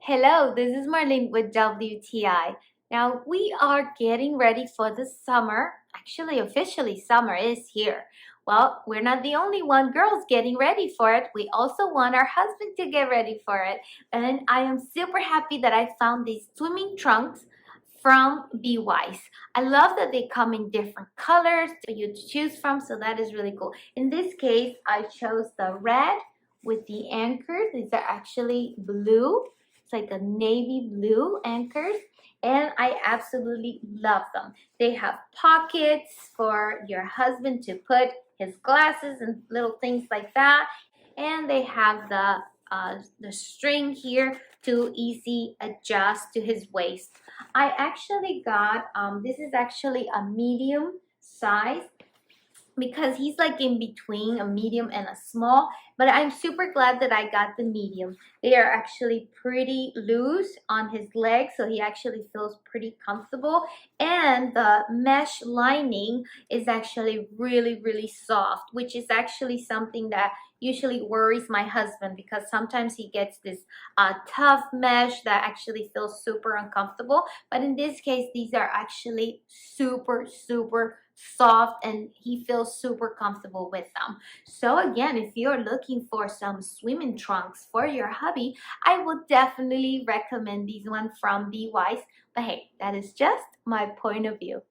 Hello, this is Marlene with WTI. Now we are getting ready for the summer. Actually, officially, summer is here. Well, we're not the only one girls getting ready for it. We also want our husband to get ready for it. And I am super happy that I found these swimming trunks from Biwisy. I love that they come in different colors for you to choose from, so that is really cool. In this case, I chose the red with the anchors. These are actually blue. It's like a navy blue anchors, and I absolutely love them. They have pockets for your husband to put his glasses and little things like that, and they have the string here to easy adjust to his waist. I actually got this is actually a medium size because he's like in between a medium and a small, but I'm super glad that I got the medium. They are actually pretty loose on his legs, so he actually feels pretty comfortable, and the mesh lining is actually really soft, which is actually something that usually worries my husband because sometimes he gets this tough mesh that actually feels super uncomfortable. But in this case, these are actually super soft, and he feels super comfortable with them. So again, if you're looking for some swimming trunks for your hubby, I would definitely recommend these ones from Biwisy. But hey, that is just my point of view.